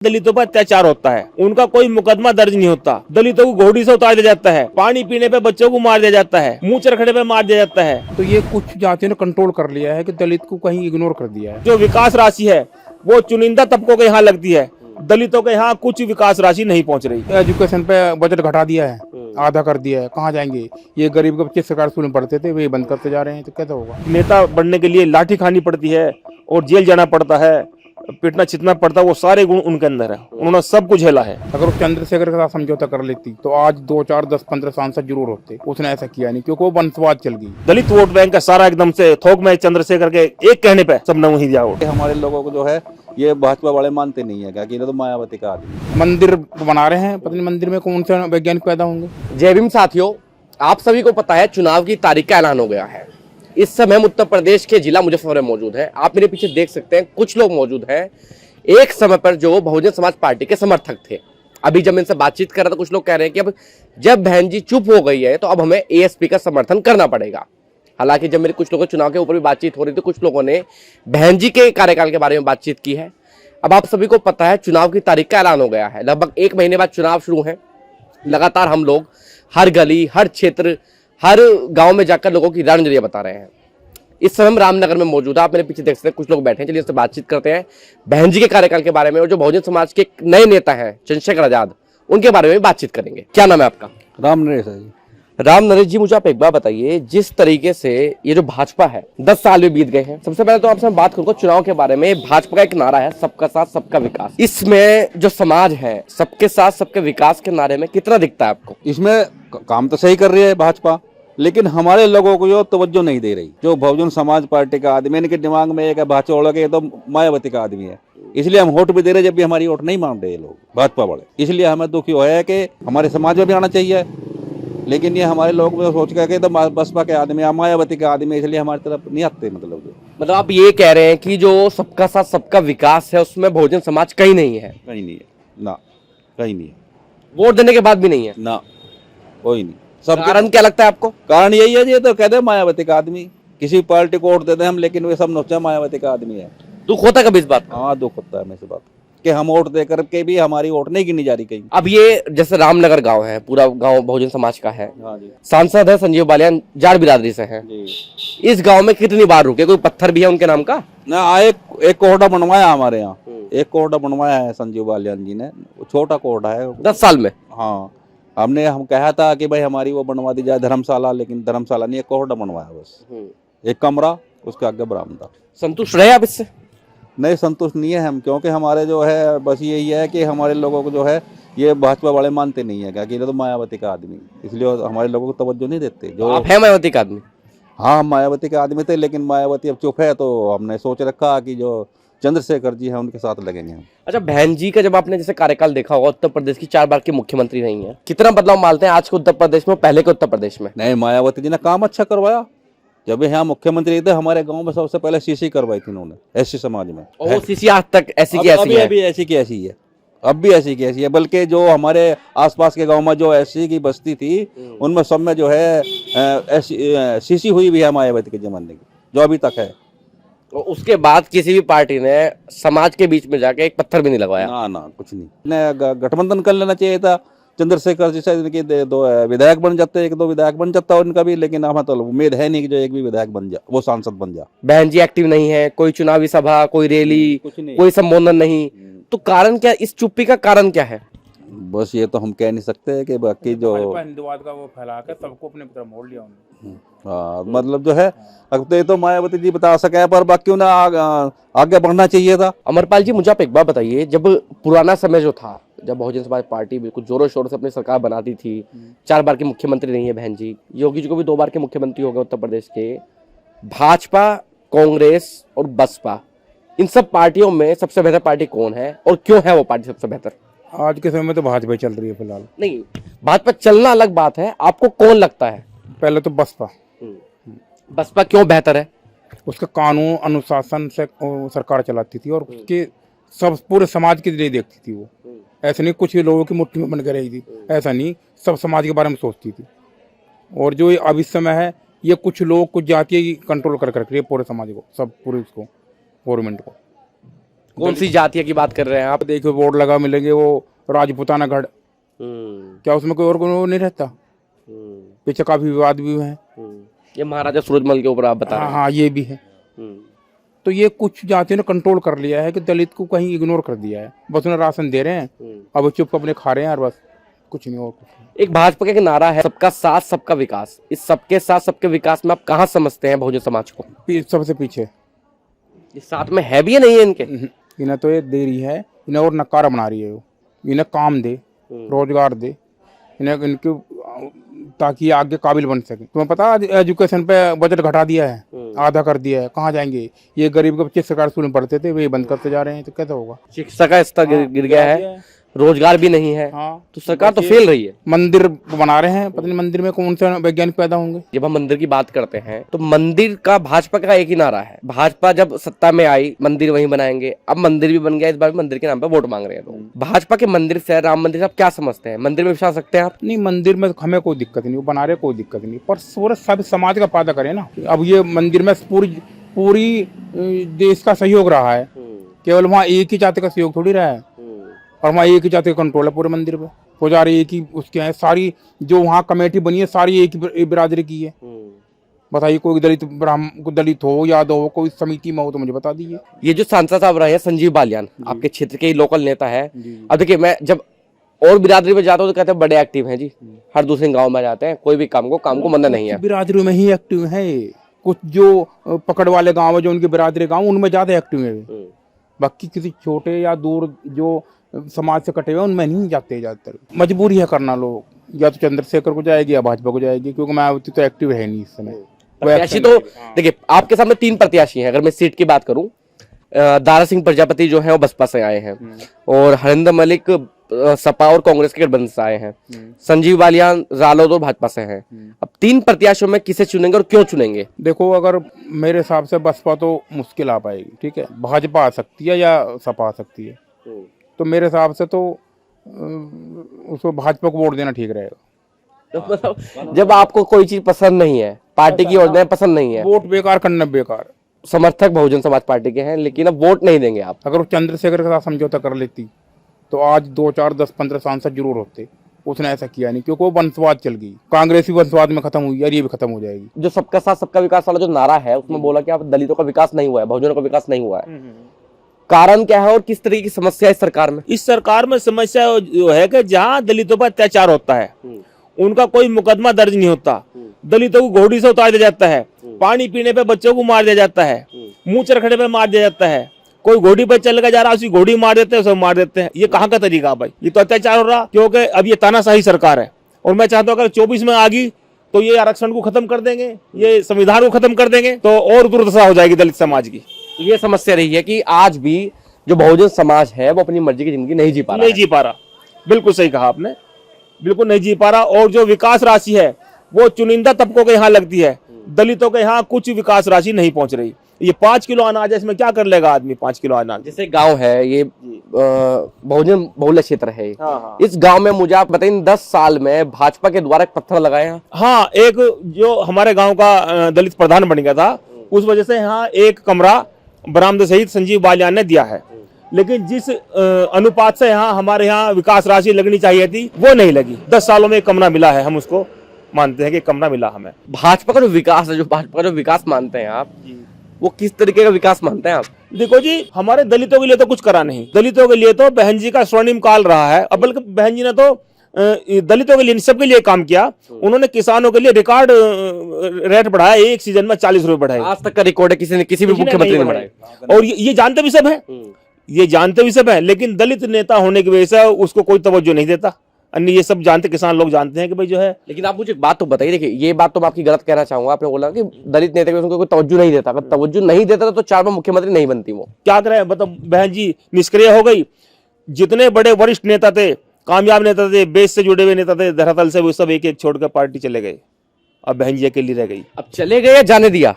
दलितों पर अत्याचार होता है, उनका कोई मुकदमा दर्ज नहीं होता, दलितों को घोड़ी से उतार दिया जाता है, पानी पीने पे बच्चों को मार दिया जाता है, मुंह चरखड़े पे मार दिया जाता है। तो ये कुछ जातियों ने कंट्रोल कर लिया है कि दलित को कहीं इग्नोर कर दिया है। जो विकास राशि है वो चुनिंदा तबकों के यहाँ लगती है, दलितों के यहाँ कुछ विकास राशि नहीं पहुँच रही। एजुकेशन पे बजट घटा दिया है, आधा कर दिया है, कहाँ जाएंगे ये गरीब के बच्चे? सरकारी स्कूल में पढ़ते थे वे बंद करते जा रहे हैं, तो कैसे होगा? नेता बनने के लिए लाठी खानी पड़ती है और जेल जाना पड़ता है, पीटना चितना पड़ता है, वो सारे गुण उनके अंदर है, उन्होंने सब कुछ झेला है। अगर वो चंद्रशेखर के साथ समझौता कर लेती तो आज 2, 4, 10, 15 सांसद जरूर होते। उसने ऐसा किया नहीं क्योंकि वो वंशवाद चल गई। दलित वोट बैंक का सारा एकदम से थोक में चंद्रशेखर के एक कहने पे सब न वहीं दिया वोट। हमारे लोगों को जो है ये भाजपा वाले मानते नहीं है, क्या कि तो मायावती का आदमी। मंदिर बना रहे हैं, पता नहीं मंदिर में कौन से वैज्ञानिक पैदा होंगे। जय भीम साथियों, आप सभी को पता है चुनाव की तारीख का ऐलान हो गया है। इस समय हम उत्तर प्रदेश के जिला मुजफ्फरनगर में मौजूद हैं। आप मेरे पीछे देख सकते हैं कुछ लोग मौजूद हैं एक समय पर जो बहुजन समाज पार्टी के समर्थक थे। अभी जब इनसे बातचीत कर रहा था कुछ लोग कह रहे हैं कि अब जब बहन जी चुप हो गई है तो अब हमें एएसपी का समर्थन करना पड़ेगा। हालांकि जब मेरे कुछ लोगों चुनाव के ऊपर भी बातचीत हो रही थी, कुछ लोगों ने बहन जी के कार्यकाल के बारे में बातचीत की है। अब आप सभी को पता है चुनाव की तारीख का ऐलान हो गया है। लगभग 1 महीने बाद चुनाव शुरू है। लगातार हम लोग हर गली, हर क्षेत्र, हर गांव में जाकर लोगों की रणनीति बता रहे हैं। इस समय हम रामनगर में मौजूद है। आप मेरे पीछे देख सकते हैं कुछ लोग बैठे हैं। चलिए इससे बातचीत करते हैं बहन जी के कार्यकाल के बारे में और जो बहुजन समाज के नए नेता हैं चंद्रशेखर आजाद, उनके बारे में भी बातचीत करेंगे। क्या नाम है आपका? राम नरेश है जी। राम नरेश जी, मुझे आप एक बार बताइए, जिस तरीके से ये जो भाजपा है 10 साल भी बीत गए हैं। सबसे पहले तो आपसे बात करूंगा चुनाव के बारे में। भाजपा का एक नारा है सबका साथ सबका विकास। इसमें जो समाज है सबके साथ सबके विकास के नारे में कितना दिखता है आपको? इसमें काम तो सही कर रही है भाजपा, लेकिन हमारे लोगों को जो तवज्जो नहीं दे रही। जो बहुजन समाज पार्टी का आदमी, इनके दिमाग में एक है भाजपा के तो मायावती का आदमी है, इसलिए हम वोट भी दे रहे जब भी हमारी वोट नहीं मान रहे लोग भाजपा वाले। इसलिए हमें दुखी हुआ है कि हमारे समाज में भी आना चाहिए, लेकिन ये हमारे लोग सोच के तो बसपा के आदमी या मायावती के आदमी, इसलिए हमारी तरफ नहीं आते। मतलब आप ये कह रहे हैं कि जो सबका साथ सबका विकास है उसमें बहुजन समाज कहीं नहीं है? कहीं नहीं है ना, कहीं नहीं है। वोट देने के बाद भी नहीं है ना, कोई नहीं। सब कारण क्या लगता है आपको? कारण यही है जी, तो कहते हैं मायावती का आदमी। किसी पार्टी को वोट देते हैं हम, लेकिन वे सब नोचा मायावती का आदमी है। दुख होता है कभी इस बात का? हाँ, दुख होता है हमें इस बात कि हम वोट दे करके भी हमारी वोट नहीं गिनी जा रही कहीं। अब ये जैसे रामनगर गांव है, पूरा गांव बहुजन समाज का है। हाँ जी। सांसद है संजीव बालियान, जाट बिरादरी से हैं। इस गांव में कितनी बार रुके? कोई पत्थर भी है उनके नाम का? ना, एक कोहड़ा बनवाया हमारे यहाँ, एक कोहड़ा बनवाया है संजीव बालियान जी ने। छोटा कोहड़ा है 10 साल में। हाँ, हम कहा था कि भाई हमारी वो बनवा दी जाए धर्मशाला, लेकिन धर्मशाला नहीं, एक कोहड़ा बनवाया बस। एक कमरा, उसके आगे बरामदा। संतुष्ट रहे आप इससे? नहीं, संतुष्ट नहीं है हम, क्योंकि हमारे जो है बस यही है कि हमारे लोगों को जो है ये भाजपा वाले मानते नहीं है, क्या कि ये तो मायावती का आदमी, इसलिए हमारे लोगों को तवज्जो नहीं देते। जो आप हैं मायावती का आदमी? हाँ, हम मायावती के आदमी थे, लेकिन मायावती अब चुप है तो हमने सोच रखा कि जो चंद्रशेखर जी हैं उनके साथ लगेंगे हम। अच्छा, बहन जी का जब आपने जैसे कार्यकाल देखा होगा, उत्तर प्रदेश की 4 बार की मुख्यमंत्री रही हैं, कितना बदलाव मानते हैं आज के उत्तर प्रदेश में पहले के उत्तर प्रदेश में? नहीं, मायावती जी ने काम अच्छा करवाया। जब यहाँ मुख्यमंत्री थे हमारे गांव में सबसे पहले सीसी करवाई थी उन्होंने, एससी समाज में। और वो सीसी आज तक ऐसी की ऐसी है। अभी ऐसी की ऐसी है, अब भी ऐसी की ऐसी है। बल्कि जो हमारे आसपास के गांव में जो एससी की बस्ती थी उनमें सब में जो है सीसी हुई भी है मायावती के जमाने की, जो अभी तक है। और उसके बाद किसी भी पार्टी ने समाज के बीच में जाके एक पत्थर भी नहीं लगवाया? ना, कुछ नहीं। गठबंधन कर लेना चाहिए था चंद्रशेखर जी से, इनके 2 विधायक बन जाते, 1-2 विधायक बन जाता उनका भी, लेकिन हमें तो उम्मीद है नहीं कि जो एक भी विधायक बन जा, वो सांसद बन जा। बहन जी एक्टिव नहीं है, कोई चुनावी सभा, कोई रैली, कोई संबोधन नहीं, तो कारण क्या? इस चुप्पी का कारण क्या है? बस ये तो हम कह नहीं सकते कि बाकी जो हिंदुवाद का वो फैला के सबको अपने तरफ मोड़ लिया उन्होंने। हाँ, मतलब जो है अब तो ये तो मायावती जी बता सके, पर बाकी उन्हें आगे बढ़ना चाहिए था। अमरपाल जी, मुझे आप एक बात बताइए, जब पुराना समय जो था, जब बहुजन समाज पार्टी बिल्कुल जोरों शोरों से अपनी सरकार बनाती थी, 4 बार की मुख्यमंत्री रही है बहन जी, योगी जी को भी 2 बार के मुख्यमंत्री हो गए उत्तर प्रदेश के, भाजपा, कांग्रेस और बसपा, इन सब पार्टियों में सबसे बेहतर पार्टी कौन है और क्यों है वो पार्टी सबसे बेहतर? आज के समय में तो भाजपा चल रही है फिलहाल। नहीं, भाजपा चलना अलग बात है, आपको कौन लगता है? पहले तो बसपा। बसपा क्यों बेहतर है? उसका कानून अनुशासन से सरकार चलाती थी और उसके सब पूरे समाज के लिए देखती थी वो। ऐसा नहीं कुछ लोगों की मुट्ठी में बन के रही थी, ऐसा नहीं, सब समाज के बारे में सोचती थी। और जो अब इस समय है, ये कुछ लोग कुछ जातीय कंट्रोल कर रही है पूरे समाज को, सब पूरे उसको, गवर्नमेंट को। कौन सी जातिया की बात कर रहे हैं आप? देखो बोर्ड लगा मिलेंगे वो राजपूताना गढ़, क्या उसमें कोई और कोई वो नहीं रहता? पीछे काफी विवाद भी है। ये महाराजा सूरजमल के ऊपर आप बता रहे हैं। हाँ, ये भी है। तो ये कुछ जातियों ने कंट्रोल कर लिया है कि दलित को कहीं इग्नोर कर दिया है, बस उन्हें राशन दे रहे हैं, अब वो चुप अपने खा रहे हैं और बस, कुछ नहीं और कुछ नहीं। एक भाजपा का एक नारा है, सबका साथ सबका विकास। इस सबके साथ सबके विकास में आप कहाँ समझते हैं बहुजन समाज को? सबसे पीछे ये साथ में है भी या नहीं है इनके? इन्हें तो ये दे रही है, इन्हें और नकारा बना रही है। वो इन्हें काम दे, रोजगार दे इन्हें, इनके ताकि ये आगे काबिल बन सके। तुम्हें पता है एजुकेशन पे बजट घटा दिया है, आधा कर दिया है। कहाँ जाएंगे ये गरीब के बच्चे? सरकारी स्कूल में पढ़ते थे, वे बंद करते जा रहे हैं, तो कैसे होगा? शिक्षा का स्तर गिर गया है, रोजगार भी नहीं है। हाँ, तो सरकार तो फेल रही है। मंदिर बना रहे हैं, पता नहीं मंदिर में कौन से वैज्ञानिक पैदा होंगे। जब हम मंदिर की बात करते हैं तो मंदिर का भाजपा का एक ही नारा है, भाजपा जब सत्ता में आई मंदिर वहीं बनाएंगे। अब मंदिर भी बन गया, इस बार मंदिर के नाम पे वोट मांग रहे हैं लोग। भाजपा के मंदिर से, राम मंदिर से आप क्या समझते हैं? मंदिर में विश्वास रखते हैं आप? नहीं, मंदिर में हमें कोई दिक्कत नहीं, वो बना रहे कोई दिक्कत नहीं, पर पूरे सब समाज का फायदा करे ना। अब ये मंदिर में पूरी देश का सहयोग रहा है, केवल वहाँ एक ही जाति का सहयोग थोड़ी रहा है, और वहाँ एक ही जाति का कंट्रोल है पूरे मंदिर पे। पुजारी एक ही उसके हैं, सारी जो वहाँ कमेटी बनी है सारी एक ही बिरादरी की है। बताइए, कोई दलित ब्राह्मण, दलित हो, यादव हो, कोई समिति में हो तो मुझे बता दीजिए। ये जो सांसद साहब रहे हैं संजीव बालियान, आपके क्षेत्र के लोकल नेता है। अब देखिए, मैं जब और बिरादरी में जाता हूँ तो कहते हैं बड़े एक्टिव हैं जी, हर दूसरे गाँव में जाते हैं, कोई भी काम को मंदा नहीं है। बिरादरी में ही एक्टिव है, कुछ जो पकड़ वाले गाँव है जो उनके बिरादरी गाँव, उनमें ज्यादा एक्टिव है। बाकी किसी छोटे या दूर जो समाज से कटे हुए उनमें नहीं जाते ज्यादातर। मजबूरी है करना, लोग या तो चंद्रशेखर को जाएगी या भाजपा को जाएगी, क्योंकि मायावती तो एक्टिव है नहीं इस समय। प्रत्याशी तो देखिए, आपके सामने 3 प्रत्याशी हैं। अगर मैं सीट की बात करूं, दारा सिंह प्रजापति जो है वो बसपा से आए हैं, और हरिंदर मलिक सपा और कांग्रेस के गठबंधन से आए हैं, संजीव बालियान रालोद और भाजपा से हैं। अब 3 प्रत्याशियों में किसे चुनेंगे और क्यों चुनेंगे? देखो, अगर मेरे हिसाब से बसपा तो मुश्किल आ पाएगी, ठीक है, भाजपा आ सकती है या सपा आ सकती है। तो मेरे हिसाब से तो उसको भाजपा को वोट देना ठीक रहेगा। तो मतलब जब आपको कोई चीज पसंद नहीं है, पार्टी की योजनाएं पसंद नहीं है, वोट बेकार करना बेकार। समर्थक बहुजन समाज पार्टी के हैं, लेकिन अब वोट नहीं देंगे आप। अगर वो चंद्रशेखर के साथ समझौता कर लेती तो आज 2, 4, 10, 15 सांसद जरूर होते। उसने ऐसा किया नहीं, क्योंकि वो वंशवाद चल गई, कांग्रेस भी वंशवाद में खत्म हुई और ये भी खत्म हो जाएगी। जो सबका साथ सबका विकास वाला जो नारा है, उसमें बोला कि आप दलितों का विकास नहीं हुआ है, बहुजनों का विकास नहीं हुआ है। कारण क्या है और किस तरीके की समस्या है इस सरकार में? इस सरकार में समस्या जो है कि जहाँ दलितों पर अत्याचार होता है उनका कोई मुकदमा दर्ज नहीं होता, दलितों को घोड़ी से उतार दिया जाता है, पानी पीने पे बच्चों को मार दिया जाता है, मुंह चरखड़े पे मार दिया जाता है, कोई घोड़ी पे चल के जा रहा है उसी घोड़ी मार देते हैं, सब मार देते हैं। ये कहाँ का तरीका भाई? ये तो अत्याचार हो रहा, क्योंकि अब ये तानाशाही सरकार है। और मैं चाहता हूँ अगर 24 में आ गई तो ये आरक्षण को खत्म कर देंगे, ये संविधान को खत्म कर देंगे, तो और दुर्दशा हो जाएगी दलित समाज की। ये समस्या रही है कि आज भी जो बहुजन समाज है वो अपनी मर्जी की जिंदगी नहीं जी पा रहा। बिल्कुल सही कहा आपने, बिल्कुल नहीं जी पा रहा। और जो विकास राशि है वो चुनिंदा तबकों के यहाँ लगती है, दलितों के यहाँ कुछ विकास राशि नहीं पहुंच रही। ये 5 किलो अनाज है, इसमें क्या कर लेगा आदमी 5 किलो अनाज? जैसे गांव है, ये बहुजन बहुल्य क्षेत्र है। हाँ। इस गांव में मुझे आप बताइए 10 साल में भाजपा के द्वारा एक पत्थर लगाए हैं? हाँ, एक जो हमारे गांव का दलित प्रधान बन गया था, उस वजह से यहाँ एक कमरा बरामदे सहित संजीव बालियान ने दिया है। लेकिन जिस अनुपात से हमारे यहाँ विकास राशि लगनी चाहिए थी वो नहीं लगी। 10 सालों में एक कमरा मिला है, हम उसको मानते हैं कि कमरा मिला हमें। भाजपा का जो विकास है, जो भाजपा का जो विकास मानते हैं आप, वो किस तरीके का विकास मानते हैं आप? देखो जी, हमारे दलितों के लिए तो कुछ करा नहीं। दलितों के लिए तो बहन जी का स्वर्णिम काल रहा है। अब बल्कि बहन जी ने तो दलितों के लिए, सबके लिए काम किया। उन्होंने किसानों के लिए रिकॉर्ड रेट बढ़ाया, एक सीजन में 40 रुपए बढ़ाए। आज तक का रिकॉर्ड है, किसी भी मुख्यमंत्री ने बढ़ाया। और ये जानते भी सब है, ये जानते भी सब है, लेकिन दलित नेता होने की वजह से उसको कोई तवज्जो नहीं देता। अन्य ये सब जानते, किसान लोग जानते हैं कि भाई जो है। लेकिन आप मुझे एक बात तो बताइए, देखिए ये बात तो मैं आपकी गलत कहना चाहूंगा। आपने बोला कि दलित नेता को कोई तवज्जो नहीं देता। अगर तवज्जो नहीं देता तो 4 बार मुख्यमंत्री नहीं बनती वो। क्या करें, मतलब बहन जी निष्क्रिय हो गई। जितने बड़े वरिष्ठ नेता थे, कामयाब नेता थे, बेस से जुड़े हुए नेता थे धरातल से, वो सब एक एक छोड़कर पार्टी चले गए। अब बहन जी अकेली रह गई। अब चले गए या जाने दिया?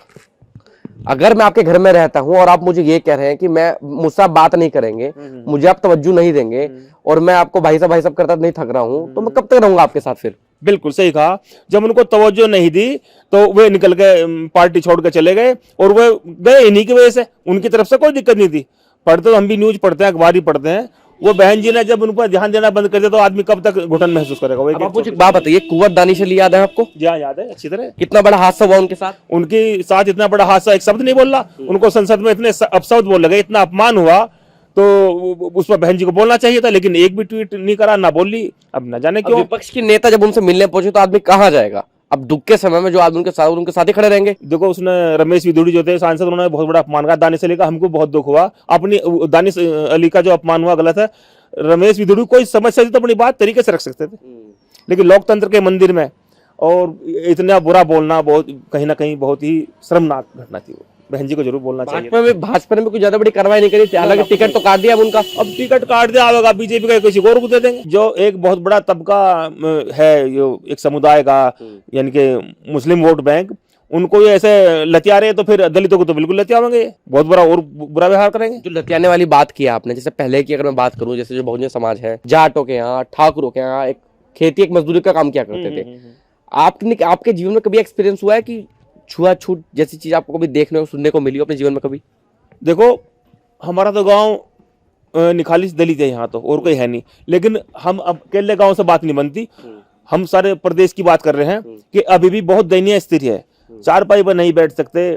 अगर मैं आपके घर में रहता हूं और आप मुझे ये कह रहे हैं कि मैं मुझसे बात नहीं करेंगे, मुझे आप तवज्जो नहीं देंगे, और मैं आपको भाई साहब करता नहीं थक रहा हूं, तो मैं कब तक रहूंगा आपके साथ फिर? बिल्कुल सही कहा। जब उनको तवज्जो नहीं दी तो वे निकल के पार्टी छोड़ के चले गए, और वे गए इन्हीं की वजह से। उनकी तरफ से कोई दिक्कत नहीं थी। पढ़ते तो हम भी न्यूज पढ़ते हैं, अखबार ही पढ़ते हैं। वो बहन जी ने जब उन पर ध्यान देना बंद कर दिया तो आदमी कब तक घुटन महसूस करेगा। वो अब आप मुझे एक बात बताइए, कुंवर दानिश अली याद है आपको? जी हाँ, याद है अच्छी तरह। कितना बड़ा हादसा हुआ उनके साथ? उनके साथ इतना बड़ा हादसा, एक शब्द नहीं बोल रहा, उनको संसद में इतने अपशब्द बोल लगे, इतना अपमान हुआ, तो उस पर बहन जी को बोलना चाहिए था, लेकिन एक भी ट्वीट नहीं करा, ना बोली। अब न जाने अब क्यों। विपक्ष के नेता जब उनसे मिलने पहुंचे तो आदमी कहाँ जाएगा? अब दुख के समय में जो आदमी उनके साथ ही खड़े रहेंगे। देखो, उसने रमेश विदुड़ी जो थे सांसद, उन्होंने बहुत बड़ा अपमान कहा दानिश अली का, हमको बहुत दुख हुआ। अपनी दानिश अली का जो अपमान हुआ गलत है। रमेश विदुड़ी कोई समस्या थी तो अपनी बात तरीके से रख सकते थे, लेकिन लोकतंत्र के मंदिर में और इतना बुरा बोलना बहुत कहीं ना कहीं बहुत ही शर्मनाक घटना थी। वो बहन जी को जरूर बोलना चाहिए। भाजपा ने भी कोई ज्यादा बड़ी कार्रवाई नहीं करी थी, हालांकि टिकट तो काट दिया अब उनका। अब टिकट काट दिया होगा, बीजेपी का किसी और को दे देंगे। जो एक बहुत बड़ा तबका है, जो एक समुदाय का, यानी कि मुस्लिम वोट बैंक, उनको ये ऐसे लतियारे तो फिर दलितों को तो बिल्कुल लतियावेंगे, बहुत बुरा और बुरा व्यवहार करेंगे। जो लतियाने वाली बात की आपने, जैसे पहले की अगर मैं बात करूं, जैसे जो बहुजन समाज है, जाटों के यहाँ, ठाकुरों के यहाँ एक खेती, एक मजदूरी का काम किया करते थे। आपके जीवन में कभी एक्सपीरियंस हुआ है कि छुआछूत जैसी चीज आपको कभी देखने को सुनने को मिली हो अपने जीवन में कभी? देखो, हमारा तो गांव निखालिस दलित है, यहाँ तो और कोई है नहीं, लेकिन हम अब केले गांव से बात नहीं बनती। हम सारे प्रदेश की बात कर रहे हैं कि अभी भी बहुत दयनीय स्थिति है, चारपाई पर नहीं बैठ सकते।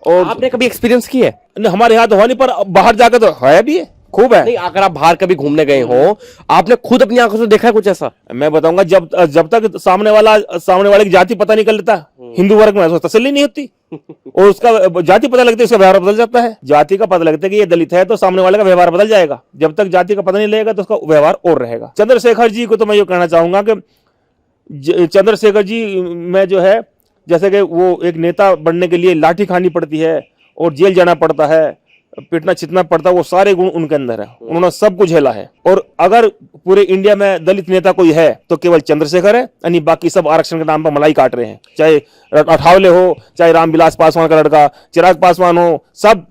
और आपने कभी एक्सपीरियंस की है? हमारे यहाँ तो हो नहीं, पर बाहर जाकर तो है भी है, खूब है। नहीं, अगर आप बाहर कभी घूमने गए हो, आपने खुद अपनी आंखों से देखा है कुछ ऐसा? मैं बताऊंगा, जब तक सामने वाले की जाति पता नहीं कर लेता हिंदू वर्ग में, उसको तसल्ली नहीं होती। और उसका जाति पता लगता है, उसका व्यवहार बदल जाता है। जाति का पता लगता है कि ये दलित है, तो सामने वाले का व्यवहार बदल जाएगा। जब तक जाति का पता नहीं लगेगा तो उसका व्यवहार और रहेगा। चंद्रशेखर जी को तो मैं ये कहना चाहूंगा कि चंद्रशेखर जी में जो है, जैसे कि वो एक नेता बनने के लिए लाठी खानी पड़ती है और जेल जाना पड़ता है, पिटना छिटना पड़ता है, वो सारे गुण उनके अंदर है। उन्होंने सब कुछ झेला है। और अगर पूरे इंडिया में दलित नेता कोई है तो केवल चंद्रशेखर है, यानी बाकी सब आरक्षण के नाम पर मलाई काट रहे हैं। चाहे अठावले हो, चाहे रामविलास पासवान का लड़का चिराग पासवान हो, सब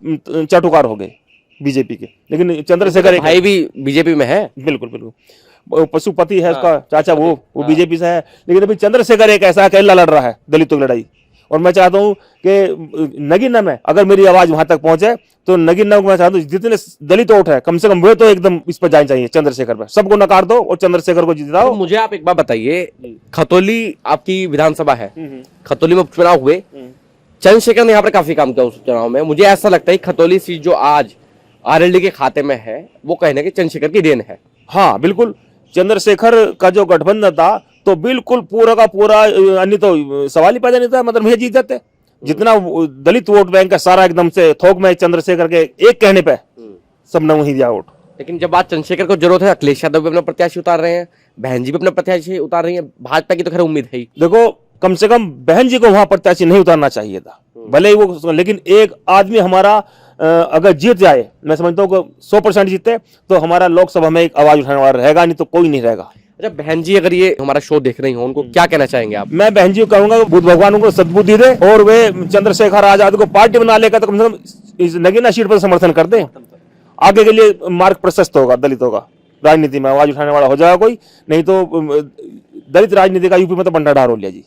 चाटुकार हो गए बीजेपी के, लेकिन चंद्रशेखर भाई भी बीजेपी में है। बिल्कुल बिल्कुल, पशुपति है उसका चाचा, वो बीजेपी से है। लेकिन अभी चंद्रशेखर एक ऐसा अकेला लड़ रहा है दलितों की लड़ाई। और मैं चाहता हूं कि नगीना में अगर मेरी आवाज वहां तक पहुंचे तो नगीना में मैं चाहता हूं जितने दलित वोट है कम से कम वे तो एकदम इस पर जाने चाहिए, चंद्रशेखर पर। सबको नकार दो और चंद्रशेखर को जिताओ। तो मुझे आप एक बात बताइए, खतौली आपकी विधानसभा है, खतौली में उपचुनाव हुए, चंद्रशेखर ने यहाँ पर काफी काम किया उस चुनाव में। मुझे ऐसा लगता है खतौली सीट जो आज आरएलडी के खाते में है, वो कहीं ना कहीं चंद्रशेखर की देन है। हाँ बिल्कुल, चंद्रशेखर का जो गठबंधन था तो बिल्कुल पूरा का पूरा, अन्य तो सवाल ही पैदा नहीं था, मतलब भैया जीत जाते। जितना दलित वोट बैंक का सारा एकदम से थोक में चंद्रशेखर के एक कहने पे सब ने वही दिया वोट। लेकिन जब बात चंद्रशेखर को जरूरत है, अखिलेश यादव भी अपना प्रत्याशी उतार रहे हैं, बहन जी भी अपना प्रत्याशी उतार रही है, भाजपा की तो खैर उम्मीद है ही। देखो, कम से कम बहन जी को वहां प्रत्याशी नहीं उतारना चाहिए था, भले ही वो, लेकिन एक आदमी हमारा अगर जीत जाए, मैं समझता हूँ 100% जीते तो हमारा लोकसभा में एक आवाज उठाने वाला रहेगा, नहीं तो कोई नहीं रहेगा। अच्छा, बहन जी अगर ये हमारा शो देख रही हो, उनको क्या कहना चाहेंगे आप? मैं बहन जी को कहूंगा बुद्ध भगवान उनको सद्बुद्धि दे और वे चंद्रशेखर आजाद को पार्टी बना लेकर तो कम से कम इस नगीना सीट पर समर्थन कर दें। आगे के लिए मार्ग प्रशस्त होगा दलितों का, राजनीति में आवाज उठाने वाला हो जाएगा कोई, नहीं तो दलित राजनीति का यूपी में तो बंटाढार हो लिया जी।